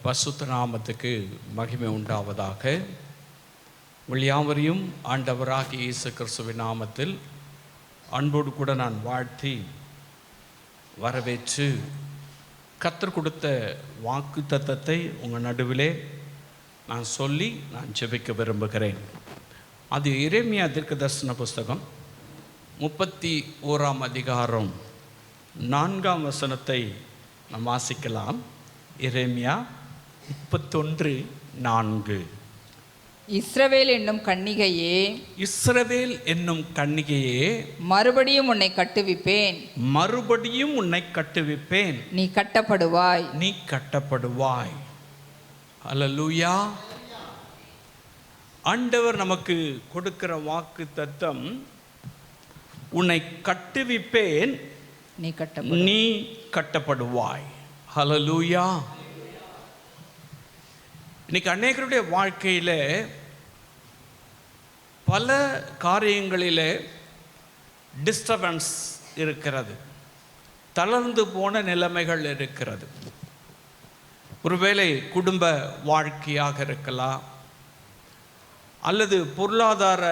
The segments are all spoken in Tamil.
பரிசுத்த நாமத்துக்கு மகிமை உண்டாவதாக. உங்கள் யாவரையும் ஆண்டவராகிய இயேசு கிறிஸ்துவின் நாமத்தில் அன்போடு கூட நான் வாழ்த்தி வரவேற்று கர்த்தர் கொடுத்த வாக்கு தத்தத்தை உங்கள் நடுவிலே நான் சொல்லி நான் ஜெபிக்க விரும்புகிறேன். அது எரேமியா தீர்க்கதரிசன புஸ்தகம் 31ஆம் அதிகாரம் 4ஆம் வசனத்தை நாம் வாசிக்கலாம். எரேமியா 31:4. இஸ்ரவேல் என்னும் கன்னிகையே, இஸ்ரவேல் என்னும் கன்னிகையே, மறுபடியும் உன்னை கட்டுவிப்பேன், மறுபடியும் உன்னை கட்டுவிப்பேன், நீ கட்டப்படுவாய், நீ கட்டப்படுவாய். அல்லேலூயா. ஆண்டவர் நமக்கு கொடுக்கிற வாக்கு தத்தம், உன்னை கட்டுவிப்பேன், நீ கட்டப்படுவாய். அல்லேலூயா. இன்னைக்கு அநேகருடைய வாழ்க்கையில் பல காரியங்களில் டிஸ்டர்பன்ஸ் இருக்கிறது, தளர்ந்து போன நிலைமைகள் இருக்கிறது. ஒருவேளை குடும்ப வாழ்க்கையாக இருக்கலாம், அல்லது பொருளாதார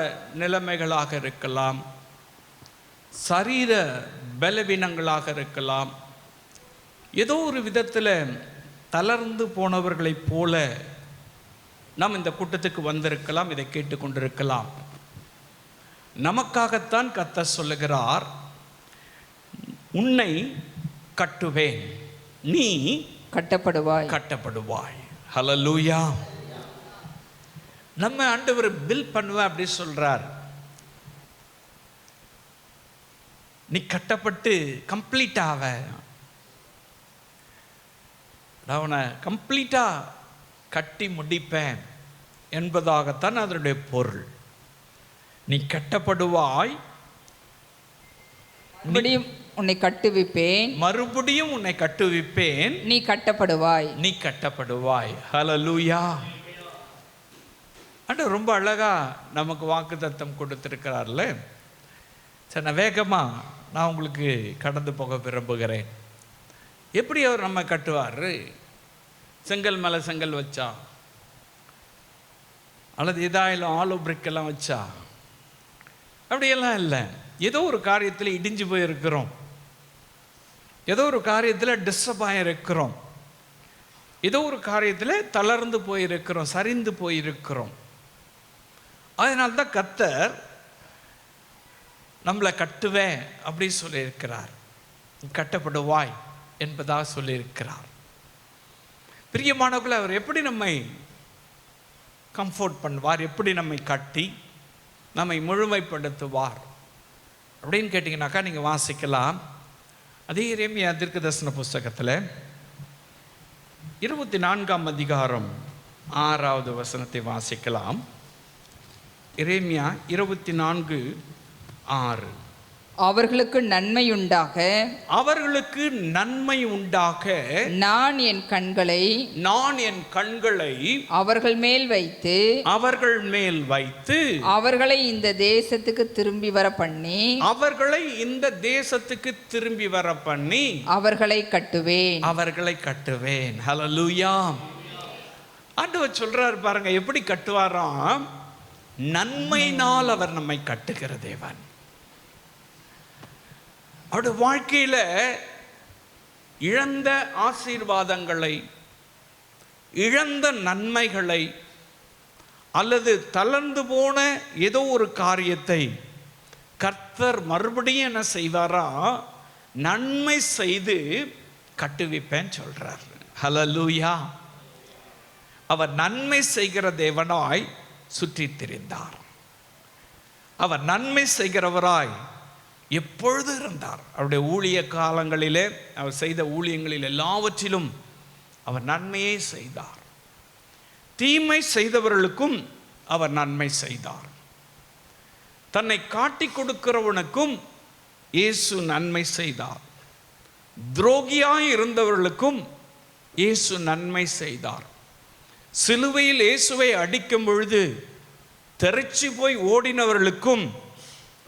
நிலைமைகளாக இருக்கலாம், சரீர பலவீனங்களாக இருக்கலாம். ஏதோ ஒரு விதத்தில் தளர்ந்து போனவர்களைப் போல நாம் இந்த கூட்டத்துக்கு வந்திருக்கலாம், இதை கேட்டுக்கொண்டிருக்கலாம். நமக்காகத்தான் கர்த்தர் சொல்லுகிறார், உன்னை கட்டுவேன், நீ கட்டப்படுவாய், கட்டப்படுவாய். ஹல்லேலூயா. நம்ம ஆண்டவர் பில் பண்ணுவேன் அப்படி சொல்றார். நீ கட்டப்பட்டு கம்ப்ளீட் ஆவ, அவனை கம்ப்ளீட்டா கட்டி முடிப்பேன் என்பதாகத்தான் அதனுடைய பொருள். நீ கட்டப்படுவாய், மறுபடியும் உன்னை கட்டுவிப்பேன், மறுபடியும் உன்னை கட்டுவிப்பேன், நீ கட்டப்படுவாய், நீ கட்டப்படுவாய். ஹல்லேலூயா. ஆண்டவர் ரொம்ப அழகா நமக்கு வாக்குத்தத்தம் கொடுத்திருக்கிறார்ல. சரி, நான் வேகமாக நான் உங்களுக்கு கடந்து போக விரும்புகிறேன். எப்படி அவர் நம்ம கட்டுவார்? செங்கல் மேலே செங்கல் வச்சா, அல்லது இதாயிலும் ஆலோ பிரிக்கெல்லாம் வச்சா? அப்படியெல்லாம் இல்லை. ஏதோ ஒரு காரியத்தில் இடிஞ்சு போயிருக்கிறோம், ஏதோ ஒரு காரியத்தில் டிஸ்டர்ப் ஆகிருக்கிறோம், ஏதோ ஒரு காரியத்தில் தளர்ந்து போயிருக்கிறோம், சரிந்து போயிருக்கிறோம். அதனால்தான் கர்த்தர் நம்மளை கட்டுவேன் அப்படி சொல்லியிருக்கிறார், கட்டப்படுவாய் என்பதாக சொல்லியிருக்கிறார். பிரியமானவர்களே, அவர் எப்படி நம்மை கம்ஃபோர்ட் பண்ணுவார், எப்படி நம்மை கட்டி நம்மை முழுமைப்படுத்துவார் அப்படின்னு கேட்டிங்கனாக்கா நீங்கள் வாசிக்கலாம். அதே எரேமியா தீர்க்கதரிசன புஸ்தகத்தில் 24ஆம் அதிகாரம் 6வது வசனத்தை வாசிக்கலாம். எரேமியா 24:6. அவர்களுக்கு நன்மையுண்டாக, அவர்களுக்கு நன்மை உண்டாக, நான் என் கண்களை அவர்கள் மேல் வைத்து, அவர்களை இந்த தேசத்துக்கு திரும்பி வர பண்ணி, அவர்களை கட்டுவேன். ஹல்லேலூயா. ஆண்டவர் சொல்றார் பாருங்க, எப்படி கட்டுவாராம்? நன்மையினால் அவர் நம்மை கட்டுகிற தேவன். அவருடைய வாழ்க்கையில் இழந்த ஆசீர்வாதங்களை, இழந்த நன்மைகளை, அல்லது தளர்ந்து போன ஏதோ ஒரு காரியத்தை கர்த்தர் மறுபடியும் என்ன செய்வாரா? நன்மை செய்து கட்டுவிப்பேன் சொல்றார். ஹல்லேலூயா. அவர் நன்மை செய்கிற தேவனாய் சுற்றி திரிந்தார். அவர் நன்மை செய்கிறவராய் எப்பொழுது இருந்தார். அவருடைய ஊழிய காலங்களிலே, அவர் செய்த ஊழியங்களில் எல்லாவற்றிலும் அவர் நன்மையே செய்தார். தீமை செய்தவர்களுக்கும் அவர் நன்மை செய்தார். தன்னை காட்டி கொடுக்கிறவனுக்கும் இயேசு நன்மை செய்தார். துரோகியாய் இருந்தவர்களுக்கும் இயேசு நன்மை செய்தார். சிலுவையில் இயேசுவை அடிக்கும் பொழுது தெரிச்சு போய் ஓடினவர்களுக்கும்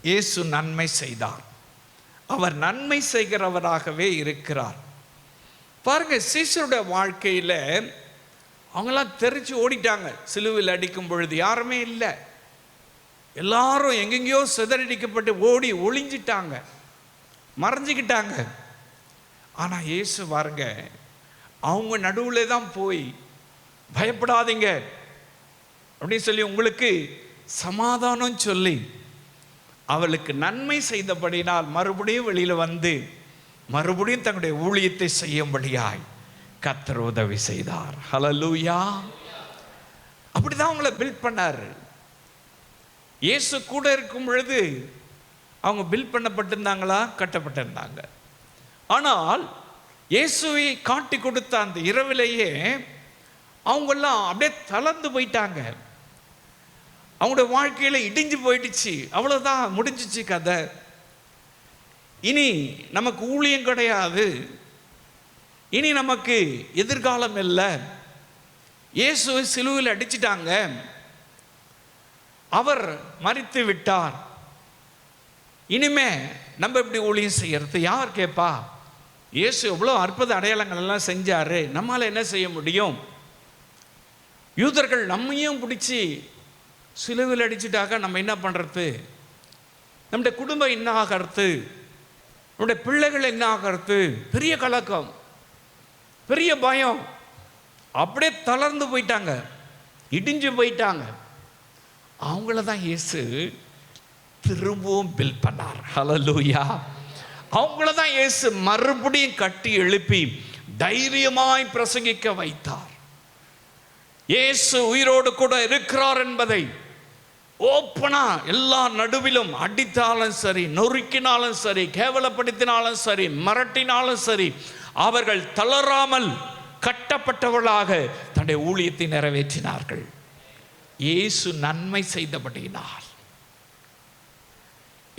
இயேசு நன்மை செய்தார். அவர் நன்மை செய்கிறவராகவே இருக்கிறார். பாருங்க, சீசருடைய வாழ்க்கையில் அவங்கெல்லாம் தெரிச்சு ஓடிட்டாங்க. சிலுவையில் அடிக்கும் பொழுது யாருமே இல்லை, எல்லாரும் எங்கெங்கேயோ சிதறடிக்கப்பட்டு ஓடி ஒளிஞ்சிட்டாங்க, மறைஞ்சிக்கிட்டாங்க. ஆனால் இயேசு பாருங்க, அவங்க நடுவில் தான் போய் பயப்படாதீங்க அப்படின்னு சொல்லி உங்களுக்கு சமாதானம் சொல்லி அவளுக்கு நன்மை செய்தபடினால் மறுபடியும் வெளியில் வந்து மறுபடியும் தன்னுடைய ஊழியத்தை செய்யும்படியாய் கர்த்தர் உதவி செய்தார். ஹல்லேலூயா. அப்படிதான் அவங்கள பில்ட் பண்ணார். இயேசு கூட இருக்கும் பொழுது அவங்க பில்ட் பண்ணப்பட்டிருந்தாங்களா? கட்டப்பட்டிருந்தாங்க. ஆனால் இயேசுவை காட்டி கொடுத்த அந்த இரவிலேயே அவங்கெல்லாம் அப்படியே தளர்ந்து போயிட்டாங்க. அவங்களுடைய வாழ்க்கையில் இடிஞ்சு போயிடுச்சு. அவ்வளோதான், முடிஞ்சிச்சு கதை. இனி நமக்கு ஊழியம் கிடையாது, இனி நமக்கு எதிர்காலம் இல்லை. இயேசுவை சிலுவையில் அடிச்சிட்டாங்க, அவர் மரித்து விட்டார். இனிமே நம்ம எப்படி ஊழியம் செய்யறது? யார் கேட்பா? இயேசு எவ்வளோ அற்புத அடையாளங்கள் எல்லாம் செஞ்சாரு, நம்மால் என்ன செய்ய முடியும்? யூதர்கள் நம்மையும் பிடிச்சி சிலுவையில் அடிச்சுட்டாக்க நம்ம என்ன பண்ணுறது? நம்முடைய குடும்பம் என்ன ஆகிறது? நம்முடைய பிள்ளைகள் என்ன ஆகிறது? பெரிய கலக்கம், பெரிய பயம். அப்படியே தளர்ந்து போயிட்டாங்க, இடிஞ்சு போயிட்டாங்க. அவங்கள தான் இயேசு திரும்பவும் பில்ட் பண்ணார். ஹல்லேலூயா. அவங்கள தான் இயேசு மறுபடியும் கட்டி எழுப்பி தைரியமாய் பிரசங்கிக்க வைத்தார். இயேசு உயிரோடு கூட இருக்கிறார் என்பதை ஓப்பனா எல்லா நடுவிலும் அடித்தாலும் சரி, நொறுக்கினாலும் சரி, கேவலப்படுத்தினாலும் சரி, மிரட்டினாலும் சரி, அவர்கள் தளராமல் கட்டப்பட்டவர்களாக தன்னுடைய ஊழியத்தை நிறைவேற்றினார்கள். இயேசு நன்மை செய்தபடியினால்,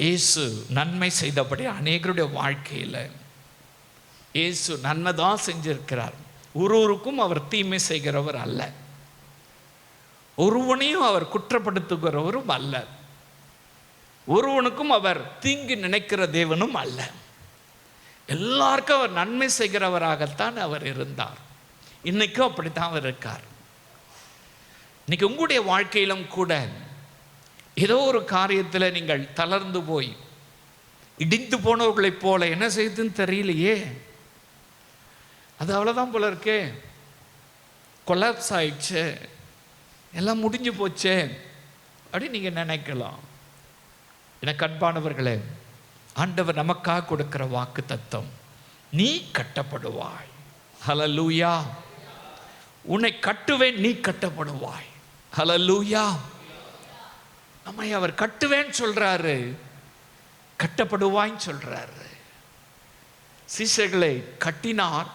இயேசு நன்மை செய்தபடி அநேகருடைய வாழ்க்கையில் இயேசு நன்மை தான் செஞ்சிருக்கிறார். ஒருவருக்கும் அவர் தீமை செய்கிறவர் அல்ல, ஒருவனையும் அவர் குற்றப்படுத்துகிறவரும் அல்ல, ஒருவனுக்கும் அவர் தீங்கு நினைக்கிற தேவனும் அல்ல. எல்லாருக்கும் அவர் நன்மை செய்கிறவராகத்தான் அவர் இருந்தார். இன்னைக்கும் அப்படித்தான் அவர் இருக்கார். இன்னைக்கு உங்களுடைய வாழ்க்கையிலும் கூட ஏதோ ஒரு காரியத்தில் நீங்கள் தளர்ந்து போய் இடிந்து போனவர்களைப் போல என்ன செய்யுதுன்னு தெரியலையே, அது அவ்வளோதான் போல இருக்கே, கொலாப்ஸ் ஆயிடுச்சு, எல்லாம் முடிஞ்சு போச்சே அப்படின்னு நீங்கள் நினைக்கலாம். எனக்கு அன்பானவர்களே, ஆண்டவர் நமக்காக கொடுக்கிற வாக்கு தத்தம், நீ கட்டப்படுவாய். ஹல்லேலூயா. உன்னை கட்டுவேன், நீ கட்டப்படுவாய். ஹல்லேலூயா. நம்மை அவர் கட்டுவேன்னு சொல்றாரு, கட்டப்படுவாய்ன்னு சொல்றாரு. சீஷர்களை கட்டினார்,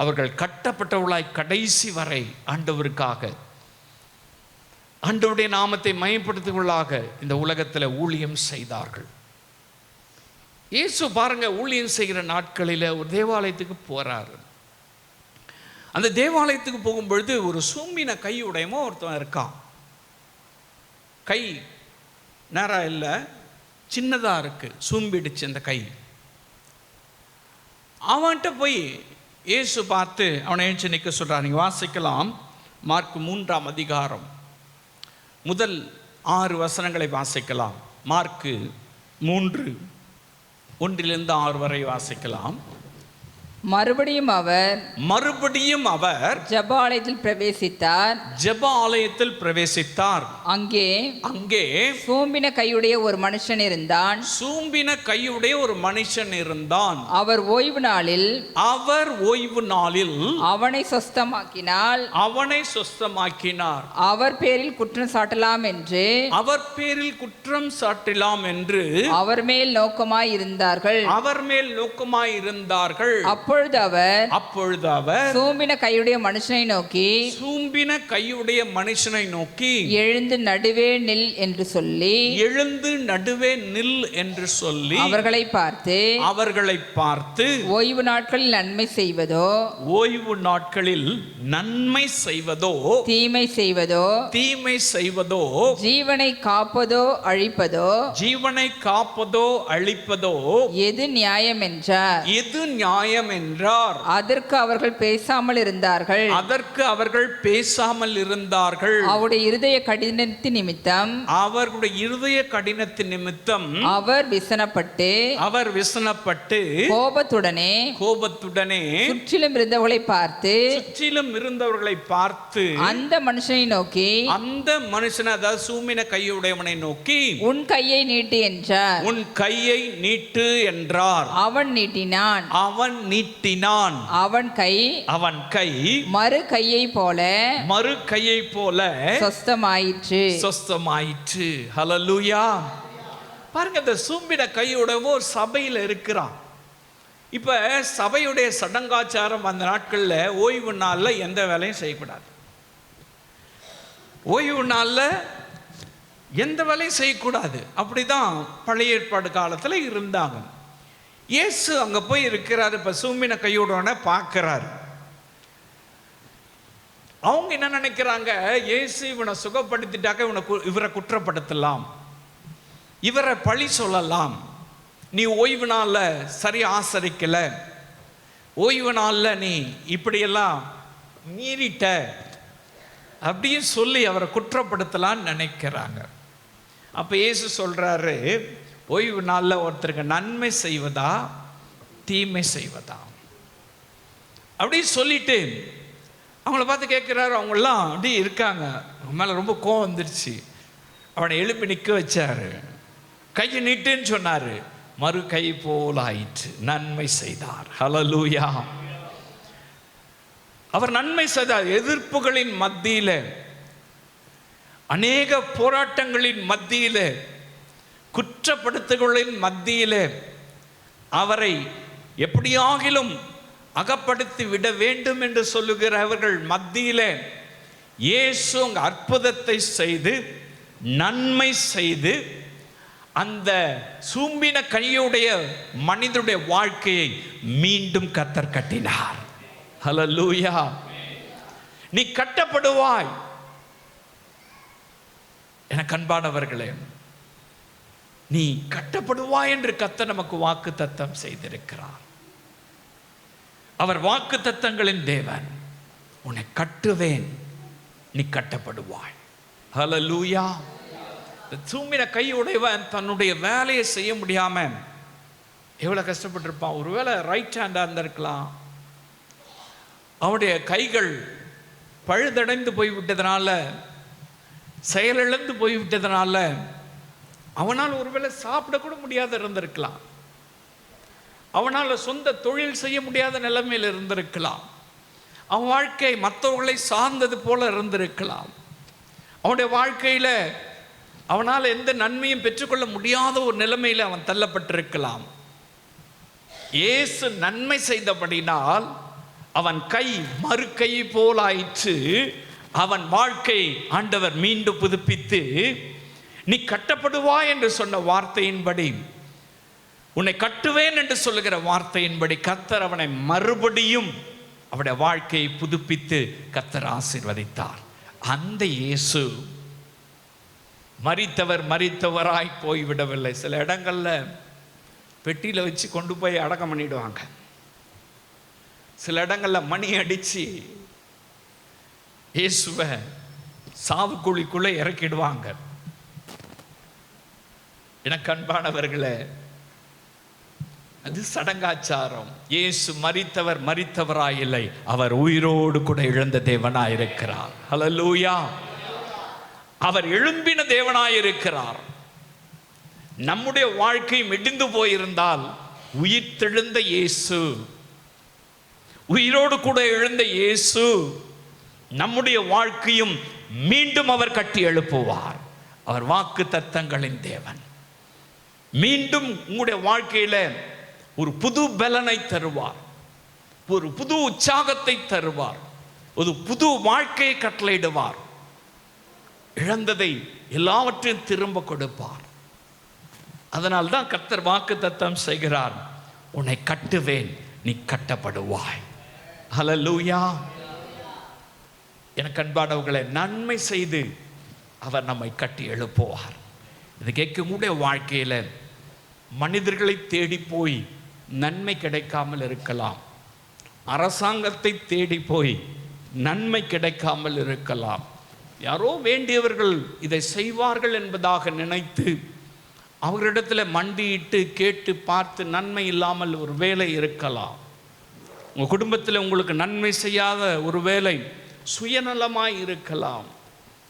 அவர்கள் கட்டப்பட்டவர்களாய் கடைசி வரை ஆண்டவருக்காக, ஆண்டவருடைய நாமத்தை மயப்படுத்துவர்களாக இந்த உலகத்தில் ஊழியம் செய்தார்கள். இயேசு பாருங்க, ஊழியம் செய்கிற நாட்களில் ஒரு தேவாலயத்துக்கு போறாரு. அந்த தேவாலயத்துக்கு போகும்பொழுது ஒரு சூம்பின கை உடையமோ ஒருத்தன் இருக்கான். கை நேரம் இல்லை, சின்னதாக இருக்கு, சூம்பிடுச்சு அந்த கை. அவன்கிட்ட போய் இயேசு பார்த்து அவனை எழுந்து நிற்க சொல்றார். நீங்கள் வாசிக்கலாம், மார்க் 3ஆம் அதிகாரம் முதல் 6 வசனங்களை வாசிக்கலாம். மார்க்கு 3 1 6 வரை வாசிக்கலாம். மறுபடியும் அவர் ஜெப ஆலயத்தில் பிரவேசித்தார். அங்கே சூம்பின கையுடைய ஒரு மனுஷன் இருந்தான். அவர் ஓய்வு நாளில் அவனை சொஸ்தமாக்கினார். அவர் பேரில் குற்றம் சாட்டலாம் என்று அவர் மேல் நோக்கமாய் இருந்தார்கள். அப்பொழுது அவர் சூம்பின கையுடைய மனுஷனை நோக்கி எழுந்து நடுவே நில் என்று சொல்லி அவர்களை பார்த்து ஓய்வு நாட்களில் நன்மை செய்வதோ தீமை செய்வதோ ஜீவனை காப்பதோ அழிப்பதோ எது நியாயம் என்றார். அதற்கு அவர்கள் பேசாமல் இருந்தார்கள். அதற்கு அவர்கள் பேசாமல் இருந்தார்கள். அவருடைய இருதய கடினத்தின் நிமித்தம் அவர்களுடைய இருதய கடினத்தின் நிமித்தம் அவர் விசனப்பட்டு கோபத்துடனே சுற்றிலும் இருந்தவர்களை பார்த்து அந்த மனுஷனை நோக்கி, அந்த மனுஷன், அதாவது சூம்பின கையுடையவனை நோக்கி, உன் கையை நீட்டு என்றார். உன் கையை நீட்டு என்றார். அவன் நீட்டினான். அவன் கை மறு கையை போல சொஸ்தமாயிற்று. ஹல்லேலூயா. பாருங்க, இந்த சூம்பின கையுடையவோ சபையில் இருக்கிறான். இப்ப சபையுடைய சடங்காச்சாரம் அந்த நாட்கள்ல ஓய்வு நாள்ல எந்த வேலையும் செய்யக்கூடாது. ஓய்வு நாள்ல எந்த வேலையும் செய்யக்கூடாது. அப்படிதான் பழைய ஏற்பாடு காலத்துல இருந்தாங்க. இயேசு அங்க போய் இருக்கிறாரு. இப்ப சூம்பின கையோட பார்க்கிறாரு. அவங்க என்ன நினைக்கிறாங்க, இயேசு இவனை சுகப்படுத்திட்டாக்க இவரை குற்றப்படுத்தலாம், இவரை பழி சொல்லலாம். நீ ஓய்வு நாள்ல சரி ஆசரிக்கல, ஓய்வு நாள்ல நீ இப்படியெல்லாம் மீறிட்ட அப்படின்னு சொல்லி அவரை குற்றப்படுத்தலான்னு நினைக்கிறாங்க. அப்ப இயேசு சொல்றாரு, ஓய்வு நாள்ல ஒருத்தருக்கு நன்மை செய்வதா தீமை செய்வதா அப்படின்னு சொல்லிட்டு அவங்கள பார்த்து கேட்கிறாரு. அவங்கெல்லாம் அப்படி இருக்காங்க. அவங்க மேல ரொம்ப கோவம் வந்துருச்சு. அவனை எழுப்பி நிற்க வச்சாரு. கையை நீட்டுன்னு சொன்னாரு. மறு கை போல ஆயிற்று. நன்மை செய்தார். ஹல்லேலூயா. அவர் நன்மை செய்தார். எதிர்ப்புகளின் மத்தியில, அநேக போராட்டங்களின் மத்தியில, குற்றப்படுத்துகளின் மத்தியில அவரை எப்படியாகிலும் அகப்படுத்தி விட வேண்டும் என்று சொல்லுகிறவர்கள் மத்தியில இயேசு அற்புதத்தை செய்து நன்மை செய்து அந்த சூம்பின கையுடைய மனிதனுடைய வாழ்க்கையை மீண்டும் கர்த்தர் கட்டினார். ஹல்லேலூயா. நீ கட்டப்படுவாய். எனக்கு அன்பானவர்களே, நீ கட்டப்படுவாய் என்று கர்த்தர் நமக்கு வாக்கு தத்தம் செய்திருக்கிறார். அவர் வாக்கு தத்தங்களின் தேவன். உன்னை கட்டுவேன், நீ கட்டப்படுவாய். ஹல்லேலூயா. சூம்பின கையுடையவன் தன்னுடைய வேலையை செய்ய முடியாம எவ்வளவு கஷ்டப்பட்டிருப்பான். ஒருவேளை ரைட் ஹேண்டா இருந்திருக்கலாம். அவனுடைய கைகள் பழுதடைந்து போய்விட்டதுனால, செயலிழந்து போய்விட்டதுனால அவனால் ஒருவேளை சாப்பிட கூட முடியாத இருந்திருக்கலாம். அவனால் சொந்த தொழில் செய்ய முடியாத நிலைமையில் இருந்திருக்கலாம். அவன் வாழ்க்கை மற்றவர்களை சார்ந்தது போல இருந்திருக்கலாம். அவனுடைய வாழ்க்கையில அவனால் எந்த நன்மையும் பெற்றுக்கொள்ள முடியாத ஒரு நிலைமையில் அவன் தள்ளப்பட்டிருக்கலாம். இயேசு நன்மை செய்தபடினால் அவன் கை மறு கை போலாயிற்று. அவன் வாழ்க்கை ஆண்டவர் மீண்டும் புதுப்பித்து, நீ கட்டப்படுவாய் என்று சொன்ன வார்த்தையின்படி, உன்னை கட்டுவேன் என்று சொல்லுகிற வார்த்தையின்படி கர்த்தர் அவனை மறுபடியும் அவனுடைய வாழ்க்கையை புதுப்பித்து கர்த்தர் ஆசீர்வதித்தார். அந்த இயேசு மரித்தவராய் போய்விடவில்லை. சில இடங்கள்ல பெட்டியில வச்சு கொண்டு போய் அடக்கம் பண்ணிடுவாங்க. சில இடங்கள்ல மணி அடிச்சு இயேசுவை சாவுக்குழிக்குள்ள இறக்கிடுவாங்க. எனக்கு அன்பானவர்களே, அது சடங்காச்சாரம். இயேசு மரித்தவராய் இல்லை, அவர் உயிரோடு கூட எழுந்த தேவனாய் இருக்கிறார். ஹல்லேலூயா. அவர் எழும்பின தேவனாய் இருக்கிறார். நம்முடைய வாழ்க்கை மெடிந்து போயிருந்தால் உயிர்த்தெழுந்த இயேசு, உயிரோடு கூட எழுந்த இயேசு நம்முடைய வாழ்க்கையும் மீண்டும் அவர் கட்டி எழுப்புவார். அவர் வாக்கு தத்தங்களின் தேவன். மீண்டும் உங்களுடைய வாழ்க்கையில ஒரு புது பலனை தருவார், ஒரு புது உற்சாகத்தை தருவார், ஒரு புது வாழ்க்கையை கட்டளையிடுவார். இழந்ததை எல்லாவற்றையும் திரும்ப கொடுப்பார். அதனால்தான் கர்த்தர் வாக்கு தத்தம் செய்கிறார், உன்னை கட்டுவேன், நீ கட்டப்படுவாய். ஹல்லேலூயா. எனக்கு அன்பானவர்களை, நன்மை செய்து அவர் நம்மை கட்டி எழுப்புவார். இது கேட்கக்கூடிய வாழ்க்கையில மனிதர்களை தேடி போய் நன்மை கிடைக்காமல் இருக்கலாம். அரசாங்கத்தை தேடி போய் நன்மை கிடைக்காமல் இருக்கலாம். யாரோ வேண்டியவர்கள் இதை செய்வார்கள் என்பதாக நினைத்து அவரிடத்தில் மண்டியிட்டு கேட்டு பார்த்து நன்மை இல்லாமல் ஒரு வேலை இருக்கலாம். உங்கள் குடும்பத்தில் உங்களுக்கு நன்மை செய்யாத ஒரு வேலை சுயநலமாய் இருக்கலாம்.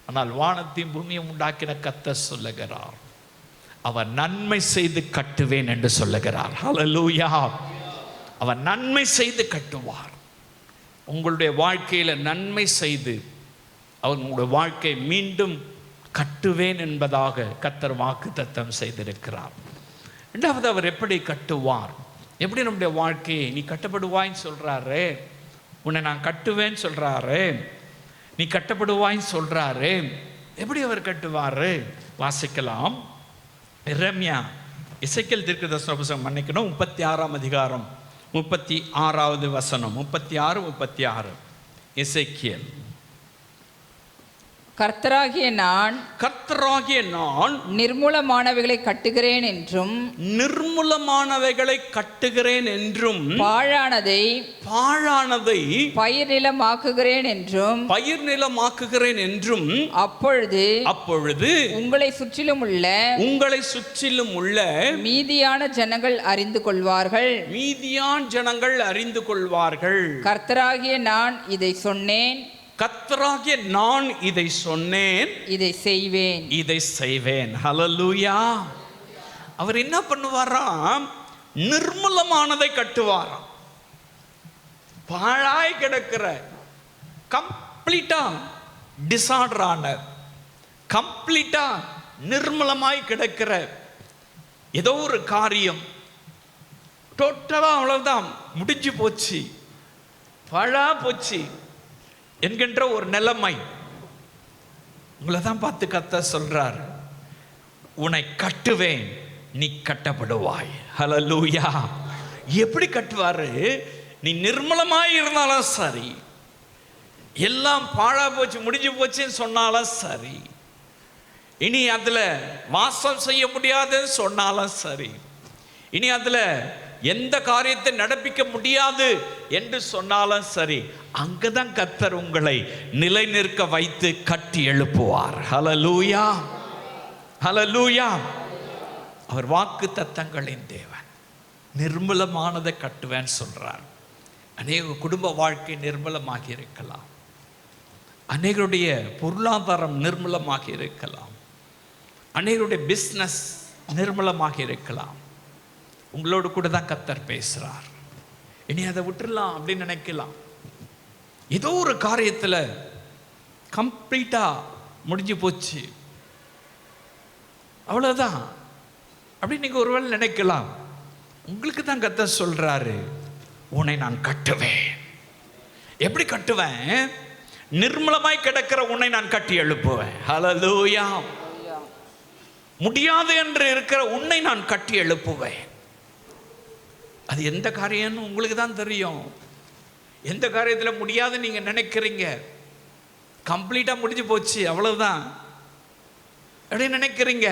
ஆனால் வானத்தையும் பூமியை உண்டாக்கின கர்த்தர் சொல்லுகிறார், அவர் நன்மை செய்து கட்டுவேன் என்று சொல்லுகிறார். ஹல்லேலூயா. அவர் நன்மை செய்து கட்டுவார். உங்களுடைய வாழ்க்கையில் நன்மை செய்து அவர் உங்களுடைய வாழ்க்கை மீண்டும் கட்டுவேன் என்பதாக கர்த்தர் வாக்குத்தத்தம் செய்திருக்கிறார். இரண்டாவது, அவர் எப்படி கட்டுவார்? எப்படி நம்முடைய வாழ்க்கையை நீ கட்டப்படுவாய்ன்னு சொல்றாரு, உன்னை நான் கட்டுவேன்னு சொல்றாரு, நீ கட்டப்படுவாய்ன்னு சொல்றாரு. எப்படி அவர் கட்டுவாரு? வாசிக்கலாம். எரேமியா, எசேக்கியேல் தீர்க்கதரிசன புத்தகம் மன்னிக்கணும், 36ஆம் அதிகாரம் 36வது வசனம். 36, 36. எசேக்கியேல். கர்த்தராகிய நான் நிர்மூலமானவைகளை கட்டுகிறேன் என்றும் நிர்மூலமானவைகளை கட்டுகிறேன் என்றும் பாழானதை பயிர் நிலமாக்குகிறேன் என்றும் அப்பொழுது உங்களை சுற்றிலும் உள்ள மீதியான ஜனங்கள் அறிந்து கொள்வார்கள். கர்த்தராகிய நான் இதை சொன்னேன், இதை செய்வேன். ஹல்லேலூயா. அவர் என்ன பண்ணுவாராம்? நிர்மூலமானதை கட்டுவாராம். பாழாய் கிடக்கிற, கம்ப்ளீட்டா டிசார்டர் ஆன, கம்ப்ளீட்டா நிர்மூலமாய் கிடக்கிற ஏதோ ஒரு காரியம் டோட்டலா அவ்வளவுதான் முடிஞ்சு போச்சு, பாழா போச்சு என்கின்ற ஒரு நிலைமை. உங்களை தான் பார்த்து கர்த்தர் சொல்றார், உன்னை கட்டுவேன், நீ கட்டப்படுவாய். ஹல்லேலூயா. எப்படி கட்டுவாரு? நீ நிர்மலமாய் இருந்தாலும் சரி, எல்லாம் பாழா போச்சு முடிஞ்சு போச்சுன்னு சொன்னாலும் சரி, இனி அதுல வாசம் செய்ய முடியாதுன்னு சொன்னாலும் சரி, இனி அதுல எந்த காரியத்தை நடப்பிக்க முடியாது என்று சொன்னாலும் சரி, அங்கதான் கர்த்தர் உங்களை நிலை நிற்க வைத்து கட்டி எழுப்புவார். ஹல்லேலூயா, ஹல்லேலூயா. அவர் வாக்கு தத்தங்களின் தேவன். நிர்மலமானதை கட்டுவேன்னு சொல்றார். அநேக குடும்ப வாழ்க்கை நிர்மலமாகி இருக்கலாம், அநேகருடைய பொருளாதாரம் நிர்மலமாகி இருக்கலாம், அநேகருடைய பிஸ்னஸ் நிர்மலமாகி இருக்கலாம். உங்களோடு கூட தான் கர்த்தர் பேசுறார். இனி அதை விட்டுடலாம் அப்படின்னு நினைக்கலாம். ஏதோ ஒரு காரியத்தில் கம்ப்ளீட்டா முடிஞ்சு போச்சு, அவ்வளவுதான் அப்படின்னு நீங்க ஒருவேளை நினைக்கலாம். உங்களுக்கு தான் கர்த்தர் சொல்றாரு, உன்னை நான் கட்டுவேன். எப்படி கட்டுவேன்? நிர்மலமாய் கிடக்கிற உன்னை நான் கட்டி எழுப்புவேன். ஹல்லேலூயா. முடியாது என்று இருக்கிற உன்னை நான் கட்டி எழுப்புவேன். அது எந்த காரியம்னு உங்களுக்கு தான் தெரியும். எந்த காரியத்தில் முடியாது நீங்க நினைக்கிறீங்க, கம்ப்ளீட்டா முடிஞ்சு போச்சு அவ்வளவுதான் அப்படின்னு நினைக்கிறீங்க,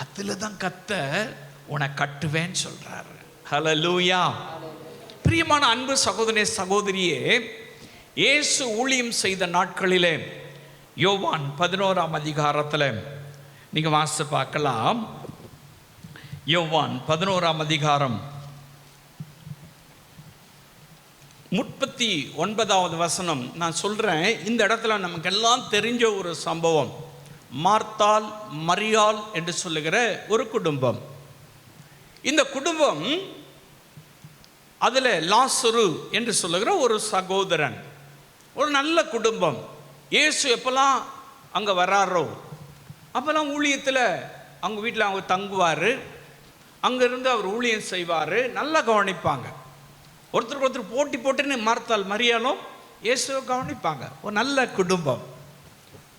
அதுல தான் கர்த்தர் உன்னை கட்டுவேன்னு சொல்றாரு. ஹல்லேலூயா. பிரியமான அன்பு சகோதரனே, சகோதரியே, இயேசு ஊழியம் செய்த நாட்களிலே யோவான் 11ஆம் அதிகாரத்தில் நீங்க வாசித்து பார்க்கலாம். யோவான் 11ஆம் அதிகாரம் 39வது வசனம் நான் சொல்றேன். இந்த இடத்துல நமக்கு எல்லாம் தெரிஞ்ச ஒரு சம்பவம். மார்த்தாள், மரியாள் என்று சொல்லுகிற ஒரு குடும்பம். இந்த குடும்பம், அதில் லாசரு என்று சொல்லுகிற ஒரு சகோதரன், ஒரு நல்ல குடும்பம். இயேசு எப்பெல்லாம் அங்கே வராரோ அப்போல்லாம் ஊழியத்தில் அவங்க வீட்டில் அவங்க தங்குவார், அங்கேருந்து அவர் ஊழியம் செய்வார், நல்லா கவனிப்பாங்க. ஒருத்தருக்கு ஒருத்தர் போட்டி போட்டுன்னு மார்த்தாள் மரியாளும் இயேசுவை கவனிப்பாங்க. ஒரு நல்ல குடும்பம்.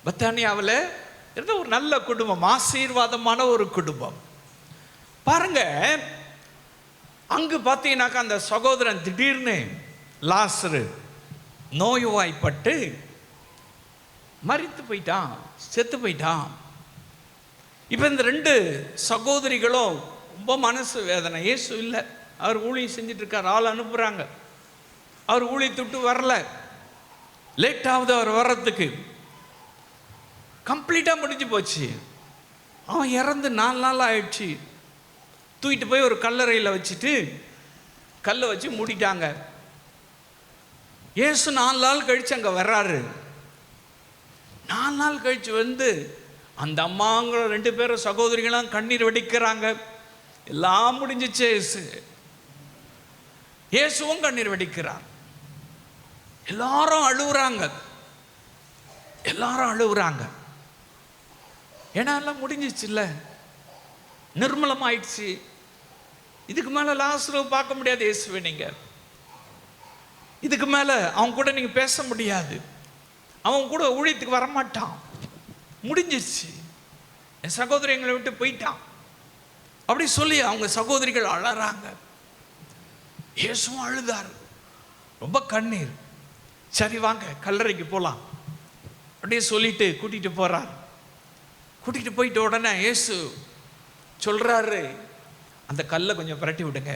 பத்தானியாவில் இருந்த ஒரு நல்ல குடும்பம், ஆசீர்வாதமான ஒரு குடும்பம். பாருங்க, அங்கு பார்த்தீங்கன்னாக்கா அந்த சகோதரன் திடீர்னு லாசரு நோய்வாய்ப்பட்டு மரித்து போயிட்டான், செத்து போயிட்டான். இப்போ இந்த ரெண்டு சகோதரிகளும் ரொம்ப மனசு வேதனை. இயேசு இல்லை, அவர் ஊழியம் செஞ்சுட்டு இருக்கார், ஆள் அனுப்புகிறாங்க. அவர் ஊழியத்துட்டு வரல, லேட்டாவது அவர் வர்றதுக்கு. கம்ப்ளீட்டாக முடிஞ்சு போச்சு. அவன் இறந்து 4 நாள் ஆயிடுச்சு. தூக்கிட்டு போய் ஒரு கல்லறையில் வச்சுட்டு கல்லை வச்சு மூடிட்டாங்க. இயேசு 4 நாள் கழிச்சு அங்கே வர்றாரு. 4 நாள் கழிச்சு வந்து அந்த அம்மாங்கிற 2 பேரும் சகோதரிகளாம் கண்ணீர் வெடிக்கிறாங்க. எல்லாம் முடிஞ்சிச்சு. இயேசுவும் கண்ணீர் வெடிக்கிறார். எல்லாரும் அழுவுறாங்க. ஏன்னா எல்லாம் முடிஞ்சிச்சு, இல்லை, நிர்மலமாயிடுச்சு. இதுக்கு மேலே லாசரு பார்க்க முடியாது. இயேசுவை நீங்க இதுக்கு மேலே அவன் கூட நீங்க பேச முடியாது. அவன் கூட ஊழியத்துக்கு வரமாட்டான். முடிஞ்சிருச்சு. என் சகோதரி எங்களை விட்டு போயிட்டான் அப்படி சொல்லி அவங்க சகோதரிகள் அழறாங்க. இயேசுவும் அழுதார், ரொம்ப கண்ணீர். சரி வாங்க கல்லறைக்கு போகலாம் அப்படியே சொல்லிட்டு கூட்டிட்டு போறார். கூட்டிட்டு போயிட்ட உடனே இயேசு சொல்றாரு, அந்த கல்லை கொஞ்சம் புரட்டி விடுங்க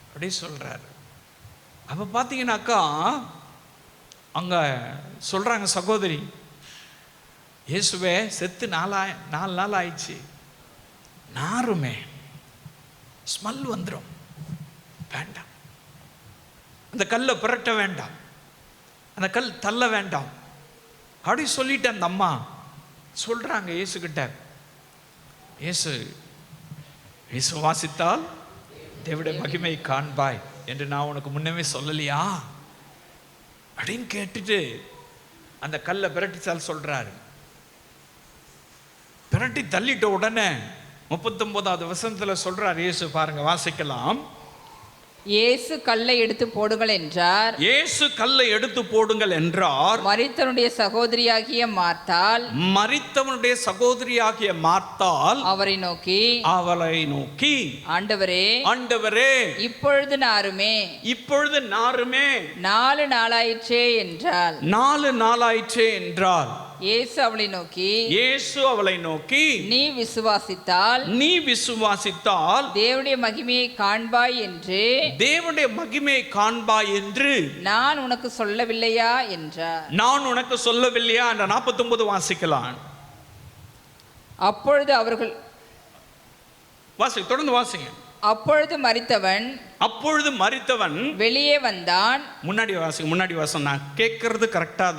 அப்படியே சொல்றாரு. அப்ப பார்த்தீங்கன்னாக்கா அங்க சொல்றாங்க சகோதரி, இயேசுவே செத்து 4 நாள் ஆயிடுச்சு, நாருமே, ஸ்மெல் வந்துடும், வேண்டாம், அந்த கல்லை புரட்ட வேண்டாம், அந்த கல் தள்ள வேண்டாம் அப்படி சொல்லிட்டு அந்த அம்மா சொல்றாங்க இயேசு கிட்ட. இயேசு, விசுவாசித்தால் தேவனுடைய மகிமை காண்பாய் என்று நான் உனக்கு முன்னமே சொல்லலையா அப்படின்னு கேட்டுட்டு அந்த கல்லை பிரட்டிச்சால் சொல்றாரு. பிரட்டி தள்ளிட்ட உடனே 39வது வசனத்துல சொல்றார் இயேசு, பாருங்க வாசிக்கலாம். இயேசு கல்லை எடுத்து போடுங்கள் என்றார். இயேசு கல்லை எடுத்து போடுங்கள் என்றார். மரித்தவனுடைய சகோதரியாகிய மார்த்தாள் அவரை நோக்கி ஆண்டவரே, இப்பொழுது நாருமே 4 நாளாயிற்றே என்றாள். 4 நாளாயிற்றே என்றாள். இயேசு அவளை நோக்கி நீ விசுவாசித்தால் தேவனுடைய மகிமையை காண்பாய் என்று நான் உனக்கு சொல்லவில்லையா என்றார். என்ற 49 வாசிக்கலாம். அப்பொழுது அவர்கள் தொடர்ந்து வாசிங்க. அப்பொழுது மரித்தவன் வெளியே வந்தான். முன்னாடி வாசம் நான் கேட்கறது கரெக்டா?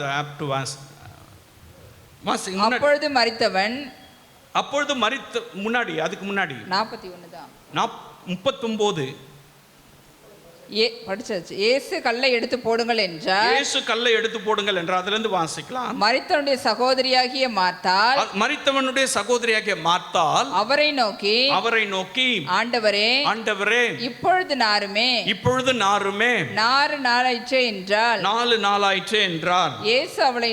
அப்பொழுது மரித்தவன் முன்னாடி, அதுக்கு முன்னாடி 41 தான், 39 படிச்சாச்சு. இயேசு கல்லை எடுத்து போடுங்கள் என்றார். அதுல இருந்து வாசிக்கலாம். மரித்தவனுடைய சகோதரியாகிய மார்த்தாள் அவரை நோக்கி ஆண்டவரே, இப்பொழுது நாருமே 4 நாளாயிற்றே என்றால். இயேசு அவளை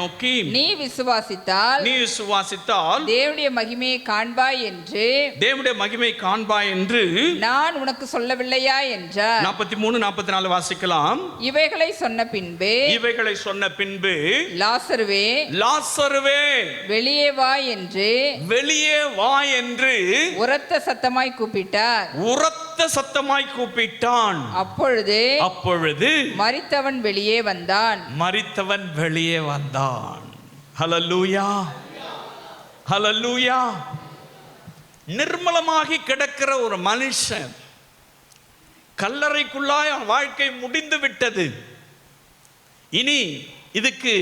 நோக்கி நீ விசுவாசித்தால் தேவனுடைய மகிமையை காண்பாய் என்று நான் உனக்கு சொல்லவில்லை என்றார். 43 44 வாசிக்கலாம். இவைகளை சொன்ன பின்பு லாசருவே வெளியே வா என்று உரத்த சத்தமாய் கூப்பிட்டான். அப்பொழுது மரித்தவன் வெளியே வந்தான். ஹல்லேலூயா, ஹல்லேலூயா. நிர்மலமாகி கிடக்கிற ஒரு மனுஷன் கல்லறைக்குள்ளாய் வாழ்க்கை முடிந்து விட்டது, இனி இதுக்கு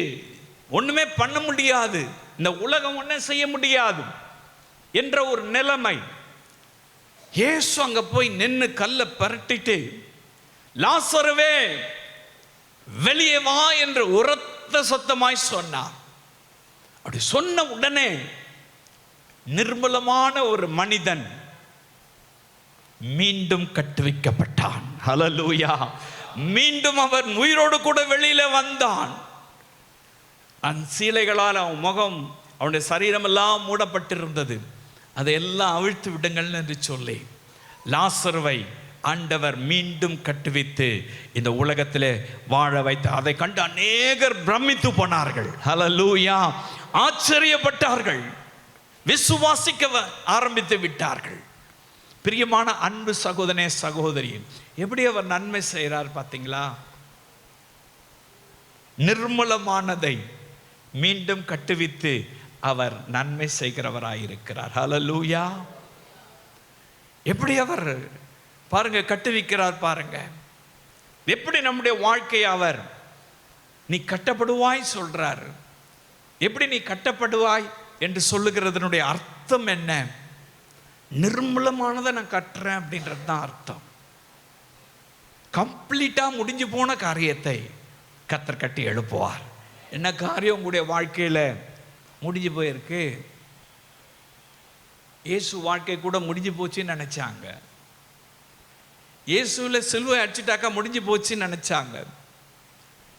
ஒண்ணுமே பண்ண முடியாது, இந்த உலகம் ஒன்றும் செய்ய முடியாது என்ற ஒரு நிலைமை. இயேசு அங்க போய் நின்று கல்லை பரட்டிட்டு லாசருவே வெளியே வா என்று உரத்த சத்தமாய் சொன்னார். அப்படி சொன்ன உடனே நிர்மலமான ஒரு மனிதன் மீண்டும் கட்டுவிக்கப்பட்டான். ஹல்லேலூயா. மீண்டும் அவன் உயிரோடு கூட வெளியில வந்தான். அந்த சீலைகளால் அவன் முகம், அவனுடைய சரீரம் எல்லாம் மூடப்பட்டிருந்தது. அதையெல்லாம் அவிழ்த்து விடுங்கள் என்று சொல்லி லாசருவை ஆண்டவர் மீண்டும் கட்டுவித்து இந்த உலகத்திலே வாழ வைத்து அதை கண்டு அநேகர் பிரமித்து போனார்கள். ஹல்லேலூயா. ஆச்சரியப்பட்டார்கள், விசுவாசிக்க ஆரம்பித்து விட்டார்கள். பிரியமான அன்பு சகோதரனே சகோதரி, எப்படி அவர் நன்மை செய்கிறார் பார்த்தீங்களா? நிர்மூலமானதை மீண்டும் கட்டுவித்து அவர் நன்மை செய்கிறவராயிருக்கிறார். ஹல்லேலூயா! எப்படி அவர் பாருங்க கட்டுவிக்கிறார் பாருங்க. எப்படி நம்முடைய வாழ்க்கையை அவர் நீ கட்டப்படுவாய் சொல்றார். எப்படி நீ கட்டப்படுவாய் என்று சொல்லுகிறதனுடைய அர்த்தம் என்ன? நிர்மூலமானதை நான் கட்டுறேன் அப்படின்றது தான் அர்த்தம். கம்ப்ளீட்டா முடிஞ்சு போன காரியத்தை கர்த்தர் கட்டி எழுப்புவார். என்ன காரியம் உங்களுடைய வாழ்க்கையில முடிஞ்சு போயிருக்கு? இயேசு வாழ்க்கை கூட முடிஞ்சு போச்சுன்னு நினைச்சாங்க. இயேசுவில் சிலுவை அடிச்சுட்டாக்கா முடிஞ்சு போச்சுன்னு நினைச்சாங்க.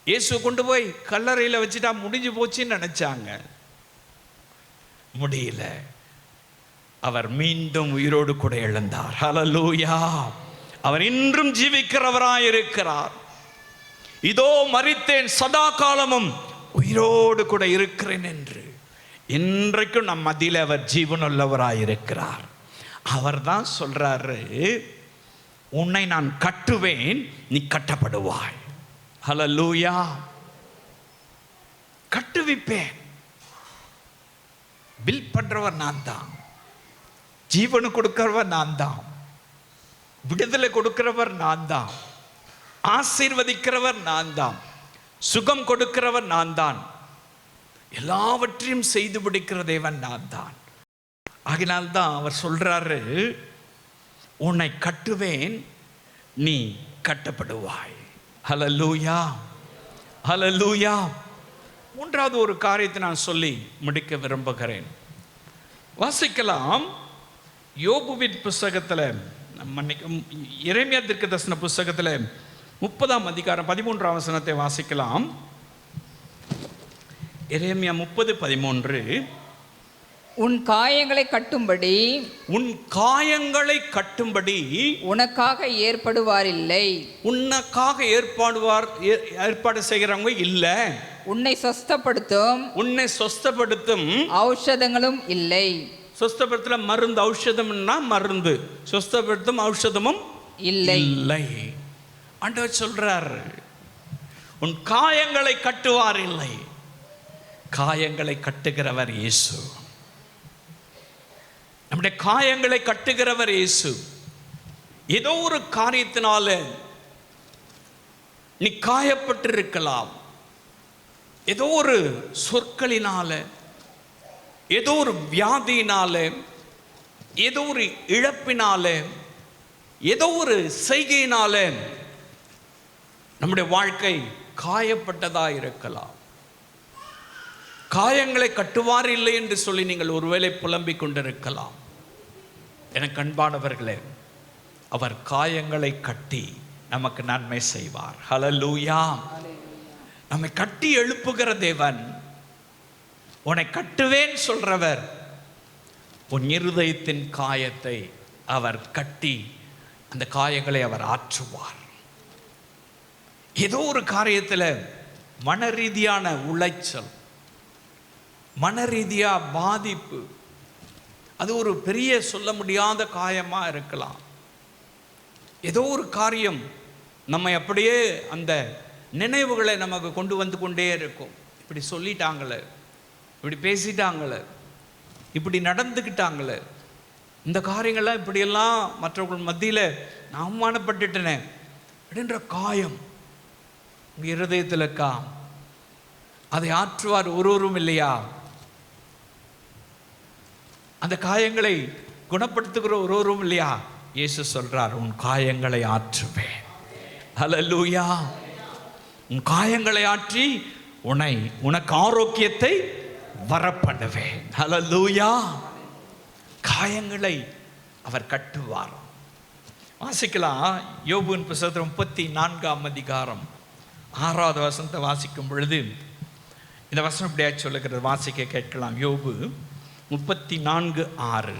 இயேசு கொண்டு போய் கல்லறையில் வச்சுட்டா முடிஞ்சு போச்சுன்னு நினைச்சாங்க. முடியல. அவர் மீண்டும் உயிரோடு கூட எழுந்தார். ஹல்லேலூயா! அவர் இன்றும் ஜீவிக்கிறவராயிருக்கிறார். இதோ மரித்தேன், சதா காலமும் உயிரோடு கூட இருக்கிறேன் என்று இன்றைக்கும் நம் மத்தியில் அவர் ஜீவனுள்ளவராயிருக்கிறார். அவர் தான் சொல்றாரு, உன்னை நான் கட்டுவேன், நீ கட்டப்படுவாய். ஹல்லேலூயா! கட்டுவிப்பேன். பில் பண்றவர் நான் தான். ஜீவனு கொடுக்கிறவர் நான் தான். விடுதலை கொடுக்கிறவர் நான் தான். ஆசீர்வதிக்கிறவர் நான் தான். சுகம் கொடுக்கிறவர் நான் தான். எல்லாவற்றையும் செய்து முடிக்கிற தேவன் நான் தான். ஆகினால்தான் அவர் சொல்றாரு, உன்னை கட்டுவேன், நீ கட்டப்படுவாய். ஹல்லேலூயா! ஹல்லேலூயா! மூன்றாவது ஒரு காரியத்தை நான் சொல்லி முடிக்க விரும்புகிறேன். வாசிக்கலாம். யோபுவின் புஸ்தகத்தில், எரேமியா தீர்க்கதரிசன புஸ்தகத்தில் 30ஆம் அதிகாரம் 13ஆம் வசனத்தை வாசிக்கலாம். எரேமியா 30:13. உன் காயங்களை கட்டும்படி, உன் காயங்களை கட்டும்படி உனக்காக ஏற்படுவாரில்லை. உனக்காக ஏற்பாடு செய்கிறவங்க இல்லை. உன்னை சொஸ்தப்படுத்தும் ஔஷதங்களும் இல்லை. சொஸ்தப்படுத்தல மருந்து, ஔஷதம்னா மருந்து, சொஸ்தப்படுத்தும் ஔஷதமும் இல்லை. ஆண்டவர் சொல்றார், உன் காயங்களை கட்டுவார் இல்லை. காயங்களை கட்டுகிறவர் இயேசு. நம்முடைய காயங்களை கட்டுகிறவர் இயேசு. ஏதோ ஒரு காரியத்தினால நீ காயப்பட்டிருக்கலாம். ஏதோ ஒரு சொற்களினால, ஏதோ ஒரு வியாதியினால, ஏதோ ஒரு இழப்பினால, ஏதோ ஒரு செய்கையினால நம்முடைய வாழ்க்கை காயப்பட்டதா இருக்கலாம். காயங்களை கட்டுவார் இல்லை என்று சொல்லி நீங்கள் ஒருவேளை புலம்பிக் கொண்டிருக்கலாம். எனக்கு அன்பானவர்களே, அவர் காயங்களை கட்டி நமக்கு நன்மை செய்வார். ஹல்லேலூயா! நம்மை கட்டி எழுப்புகிற தேவன். உன்னை கட்டுவேன் சொல்றவர், உன் இருதயத்தின் காயத்தை அவர் கட்டி அந்த காயங்களை அவர் ஆற்றுவார். ஏதோ ஒரு காரியத்தில் மன ரீதியான உளைச்சல், மன ரீதியா பாதிப்பு, அது ஒரு பெரிய சொல்ல முடியாத காயமா இருக்கலாம். ஏதோ ஒரு காரியம் நம்மை அப்படியே அந்த நினைவுகளை நமக்கு கொண்டு வந்து கொண்டே இருக்கும். இப்படி சொல்லிட்டாங்களே, இப்படி பேசிட்டாங்களே, இப்படி நடந்துக்கிட்டாங்களே, இந்த காரியங்கள்லாம் இப்படியெல்லாம் மற்றவர்கள் மத்தியில் நான் அவமானப்பட்டுட்டேனே அப்படின்ற காயம் உங்கள் இருதயத்தில் இருக்கா? அதை ஆற்றுவார் ஒருவரும் இல்லையா? அந்த காயங்களை குணப்படுத்துகிற ஒருவரும் இல்லையா? இயேசு சொல்றார், உன் காயங்களை ஆற்றுவேன். ஹல்லேலூயா! உன் காயங்களை ஆற்றி உனக்கு ஆரோக்கியத்தை வரப்பண்ணுவேன். ஹல்லேலூயா! காயங்களை அவர் கட்டுவார். வாசிக்கலாம். யோபுவின் புத்தகத்தில் 34ஆம் அதிகாரம் 6வது வசனத்தை வாசிக்கும் பொழுது இந்த வசனம் இப்படியா சொல்லுகிறது. வாசிக்க கேட்கலாம். யோபு 34:6.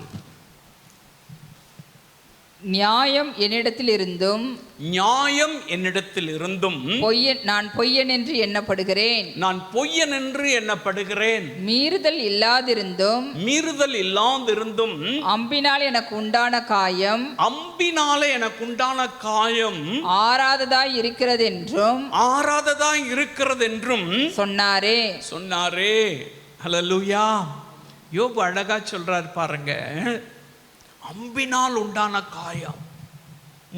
நியாயம் என்னிடத்திலிருந்தும் நியாயம் என்னிடத்தில் இருந்தும் நான் பொய்யன் என்று எண்ணப்படுகிறேன். நான் பொய்யன் என்று எண்ணப்படுகிறேன். மீறுதல் இல்லாதிருந்தும் அம்பினால் எனக்கு உண்டான காயம் ஆறாததாய் இருக்கிறதென்றும் சொன்னாரே. ஹல்லேலூயா. யோபு அழகா சொல்றார் பாருங்க. அம்பினால் உண்டான காயம்,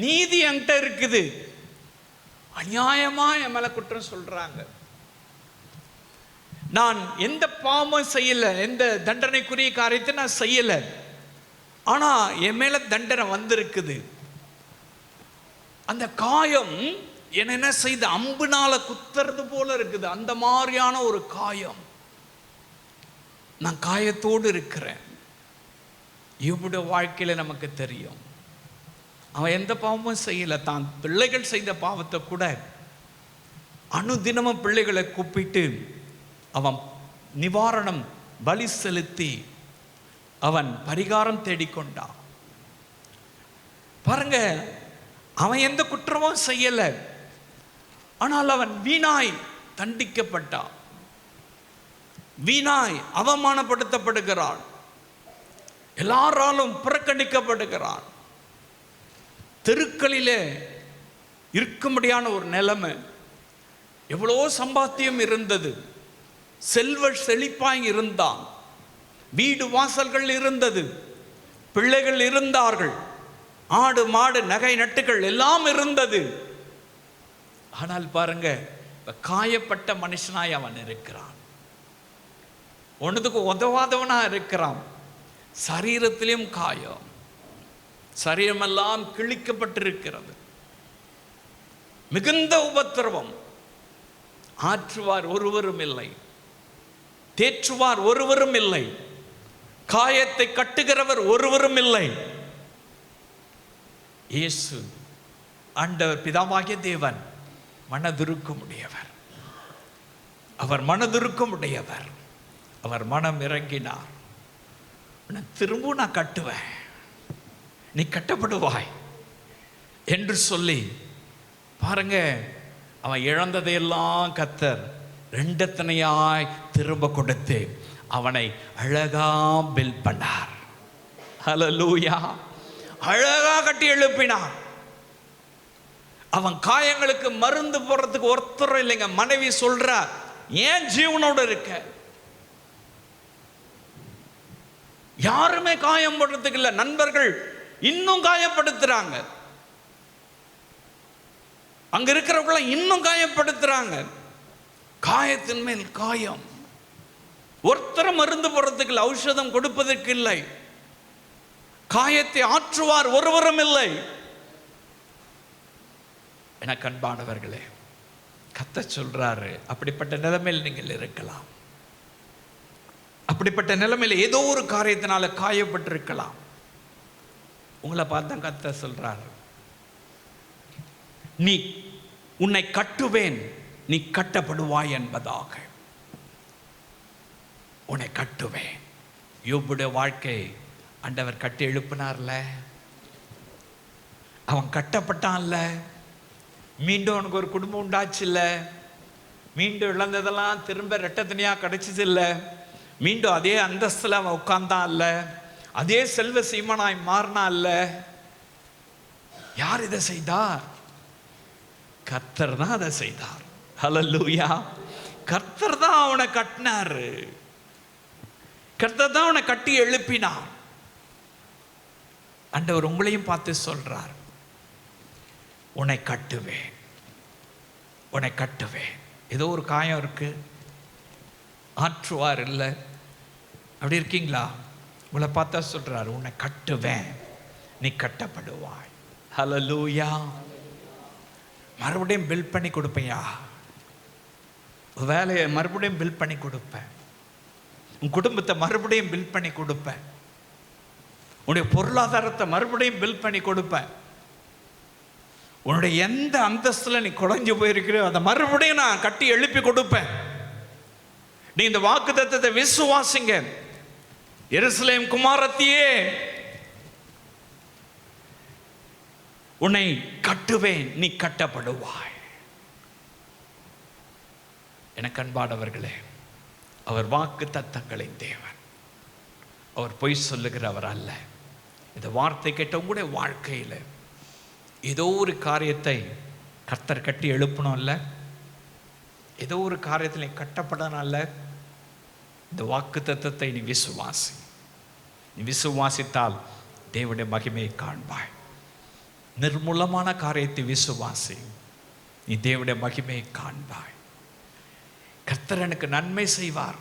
நீதி என்கிட்ட இருக்குது, அநியாயமா என் மேல குற்றம் சொல்றாங்க, நான் எந்த பாவமும் செய்யல, எந்த தண்டனைக்குரிய காரியத்தை நான் செய்யல, ஆனா என் மேல தண்டனை வந்திருக்குது. அந்த காயம் என்ன செய்த, அம்புனால குத்துறது போல இருக்குது. அந்த மாதிரியான ஒரு காயம். நான் காயத்தோடு இருக்கிறேன். யோபுடைய வாழ்க்கையில நமக்கு தெரியும், அவன் எந்த பாவமும் செய்யல. தான் பிள்ளைகள் செய்த பாவத்தை கூட அனுதினமும் பிள்ளைகளை கூப்பிட்டு அவன் நிவாரணம் பலி செலுத்தி அவன் பரிகாரம் தேடிக்கொண்டான். பாருங்க, அவன் எந்த குற்றமும் செய்யல, ஆனால் அவன் வீணாய் தண்டிக்கப்பட்டான், வீணாய் அவமானப்படுத்தப்படுகிறான், எல்லாராலும் புறக்கணிக்கப்படுகிறான். தெருக்களிலே இருக்க முடியாத ஒரு நிலைமை. எவ்வளோ சம்பாத்தியம் இருந்தது, செல்வ செழிப்பாய் இருந்தான், வீடு வாசல்கள் இருந்தது, பிள்ளைகள் இருந்தார்கள், ஆடு மாடு நகை நட்டுகள் எல்லாம் இருந்தது. ஆனால் பாருங்க, காயப்பட்ட மனுஷனாய் அவன் இருக்கிறான், ஒன்றுக்கு உதவாதவனா இருக்கிறான். சரீரத்திலும் காயம், சரீரமெல்லாம் கிழிக்கப்பட்டிருக்கிறது, மிகுந்த உபத்திரவம். ஆற்றுவார் ஒருவரும் இல்லை, தேற்றுவார் ஒருவரும் இல்லை, காயத்தை கட்டுகிறவர் ஒருவரும் இல்லை. இயேசு ஆண்டவர் பிதாவாகிய தேவன் மனதுருக்கம் உடையவர், அவர் மனதுருக்கம் உடையவர். அவர் மனம் இறங்கினார். திரும்ப நான் கட்டுவேன், நீ கட்டப்படுவாய் என்று சொல்லி பாருங்க, அவன் இழந்ததையெல்லாம் கர்த்தர் ரெண்டத்தனையாய் திரும்ப கொடுத்து அவனை அழகா பில்ட் பண்ணார். ஹல்லேலூயா. அழகா கட்டி எழுப்பினார். அவன் காயங்களுக்கு மருந்து போடுறதுக்கு ஒருத்தரும் இல்லைங்க. மனைவி சொல்ற, ஏன் ஜீவனோடு இருக்க? யாருமே காயம் போடுறதுக்கு இல்லை. நண்பர்கள் இன்னும் காயப்படுத்துறாங்க, அங்க இருக்கிறவங்கள இன்னும் காயப்படுத்துறாங்க. காயத்தின் மேல் காயம். ஒருத்தர் மருந்து போடுறதுக்கு இல்லை, ஔஷதம் கொடுப்பதற்கு இல்லை, காயத்தை ஆற்றுவார் ஒருவரும் இல்லை. எனக்கு அன்பானவர்களே, கர்த்தர் சொல்றாரு, அப்படிப்பட்ட நிலைமையில் நீங்கள் இருக்கலாம். அப்படிப்பட்ட நிலைமையில் ஏதோ ஒரு காரியத்தினால காயப்பட்டிருக்கலாம். உங்களை பார்த்தா கர்த்தர் சொல்றாரு, நீ உன்னை கட்டுவேன், நீ கட்டப்படுவாய் என்பதாக. உன்னை கட்டுவேன். யோபுடைய வாழ்க்கை ஆண்டவர் கட்டி எழுப்பினார்ல, அவன் கட்டப்பட்டான்ல, மீண்டும் அவனுக்கு ஒரு குடும்பம் உண்டாச்சு இல்லை, மீண்டும் இழந்ததெல்லாம் திரும்ப ரெட்டத்தனியா கிடைச்சது இல்லை, மீண்டும் அதே அந்தஸ்துல அவன் உட்கார்ந்தான் இல்ல, அதே செல்வ சீமனாய் மாறினா இல்ல. யார் இதை செய்தார்? கர்த்தர் தான் அதை செய்தார். ஹல்லேலூயா. கர்த்தர் தான் அவனை கட்டினாரு, கர்த்தர் தான் அவனை கட்டி எழுப்பினார். ஆண்டவர் உங்களையும் பார்த்து சொல்றார், உன்னை கட்டுவேன், உன்னை கட்டுவேன். ஏதோ ஒரு காயம் இருக்கு, ஆற்றுவார் இல்லை, அப்படி இருக்கீங்களா? உங்களை பார்த்தா சொல்றாரு, உன்னை கட்டுவேன், நீ கட்டப்படுவாய். ஹல்லேலூயா. மறுபடியும் பில்ட் பண்ணி கொடுப்பையா, வேலையை மறுபடியும் பில்ட் பண்ணி கொடுப்பேன், உன் குடும்பத்தை மறுபடியும் பில்ட் பண்ணி கொடுப்பேன், உன்னுடைய பொருளாதாரத்தை மறுபடியும் பில்ட் பண்ணி கொடுப்பேன், உன்னுடைய எந்த அந்தஸ்துல நீ குறைஞ்சு போயிருக்கிற அதை மறுபடியும் நான் கட்டி எழுப்பி கொடுப்பேன். நீ இந்த வாக்குத்தத்தத்தை விசுவாசிங்க. எருசலேம் குமாரத்தியே, உன்னை கட்டுவேன், நீ கட்டப்படுவாய். எனக்கு அன்பானவர்களே, அவர் வாக்கு தத்தங்களின் தேவன். அவர் பொய் சொல்லுகிறவர் அல்ல. இந்த வார்த்தை கேட்ட உங்களுடைய வாழ்க்கையில் ஏதோ ஒரு காரியத்தை கர்த்தர் கட்டி எழுப்பணும் அல்ல, ஏதோ ஒரு காரியத்தில் கட்டப்படணும் அல்ல. இந்த வாக்கு தத்தத்தை நீ விசுவாசி. நீ விசுவாசித்தால் தேவனுடைய மகிமையை காண்பாய். நிர்மூலமான காரியத்தை விசுவாசி, நீ தேவனுடைய மகிமையை காண்பாய். கர்த்தர் எனக்கு நன்மை செய்வார்.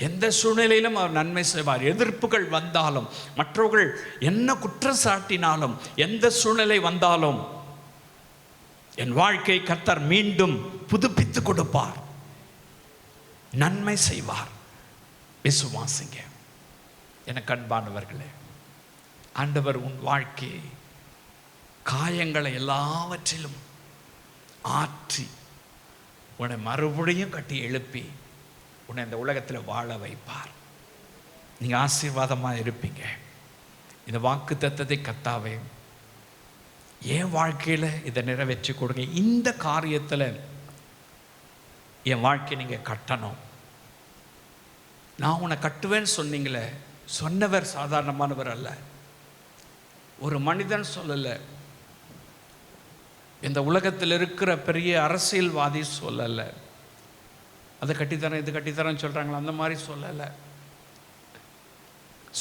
எந்த சூழ்நிலையிலும் அவர் நன்மை செய்வார். எதிர்ப்புகள் வந்தாலும், மற்றவர்கள் என்ன குற்றம் சாட்டினாலும், எந்த சூழ்நிலை வந்தாலும் என் வாழ்க்கை கர்த்தர் மீண்டும் புதுப்பித்து கொடுப்பார், நன்மை செய்வார். விசுவாசிங்க. எனக்கு அன்பானவர்களே, ஆண்டவர் உன் வாழ்க்கையை காயங்களை எல்லாவற்றிலும் ஆற்றி உன்னை மறுபடியும் கட்டி எழுப்பி உன்னை இந்த உலகத்தில் வாழ வைப்பார். நீங்கள் ஆசீர்வாதமாக இருப்பீங்க. இந்த வாக்கு தத்தத்தை கர்த்தாவே என் வாழ்க்கையில் இதை நிறைவேற்றி கொடுங்க. இந்த காரியத்தில் என் வாழ்க்கையை நீங்கள் கட்டணும். நான் உன்னை கட்டுவேன்னு சொன்னீங்களே, சொன்னவர் சாதாரணமானவர் அல்ல. ஒரு மனிதன் சொல்லலை, இந்த உலகத்தில் இருக்கிற பெரிய அரசியல்வாதி சொல்லலை. அதை கட்டித்தரேன் இது கட்டித்தரேன்னு சொல்கிறாங்களா, அந்த மாதிரி சொல்லலை.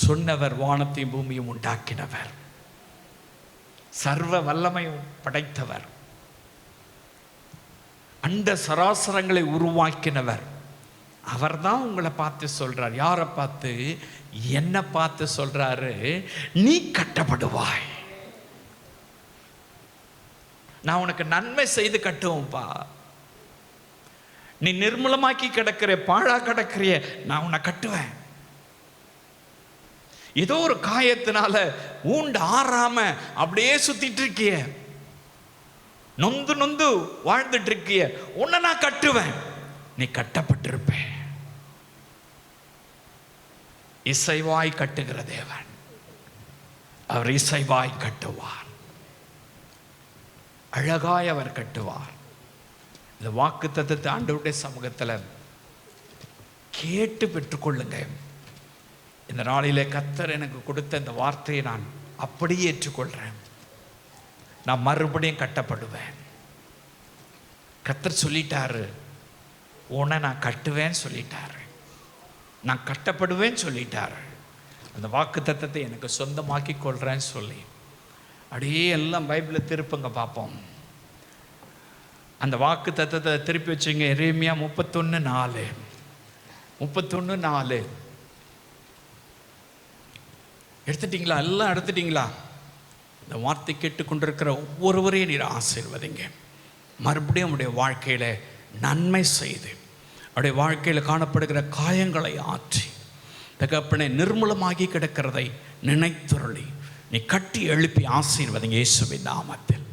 சொன்னவர் வானத்தையும் பூமியும் உண்டாக்கினவர், சர்வ வல்லமையும் படைத்தவர், அண்ட சராசரங்களை உருவாக்கினவர். அவர் தான் உங்களை பார்த்து சொல்றார். யாரை பார்த்து? என்னை பார்த்து சொல்றாரு, நீ கட்டப்படுவாய். நான் உனக்கு நன்மை செய்து கட்டுவோம்ப்பா. நீ நிர்மூலமாக்கி கிடக்கிற, பாழா கிடக்கிறிய, நான் உன்னை கட்டுவேன். ஏதோ ஒரு காயத்தினால ஊண்டு ஆறாம அப்படியே சுத்திட்டு இருக்கிய, நொந்து நொந்து வாழ்ந்துட்டு இருக்கிய, உன்னை நான் கட்டுவேன். நீ கட்டப்பட்டிருப்ப. இசைவாய் கட்டுகிற தேவன், அவர் இசைவாய் கட்டுவார். அழகாய் அவர் கட்டுவார். இந்த வாக்கு தத்தத்தை ஆண்டவருடைய சமூகத்தில் கேட்டு பெற்றுக்கொள்ளுங்க. இந்த நாளிலே கர்த்தர் எனக்கு கொடுத்த இந்த வார்த்தையை நான் அப்படியே ஏற்றுக்கொள்கிறேன். நான் மறுபடியும் கட்டப்படுவேன். கர்த்தர் சொல்லிட்டாரு, உன்னை நான் கட்டுவேன்னு சொல்லிட்டாரு, நான் கட்டப்படுவேன்னு சொல்லிட்டாரு. அந்த வாக்கு தத்தத்தை எனக்கு சொந்தமாக்கி கொள்கிறேன்னு சொல்லி அப்படியே எல்லாம் பைபிளை திருப்புங்க பார்ப்போம். அந்த வாக்கு தத்தத்தை திருப்பி வச்சுங்க. எரேமியா 31:4 31:4 எடுத்துட்டீங்களா? எல்லாம் எடுத்துட்டீங்களா? இந்த வார்த்தை கேட்டுக்கொண்டிருக்கிற ஒவ்வொருவரையும் நீர் ஆசீர்வதிங்க. மறுபடியும் உடைய வாழ்க்கையில் நன்மை செய்து, அவருடைய வாழ்க்கையில் காணப்படுகிற காயங்களை ஆற்றி, தகப்பனை நிர்மூலமாகி கிடக்கிறதை நினைத்துருளி நீ கட்டி எழுப்பி ஆசீர்வதிங்க இயேசுவின் நாமத்தில்.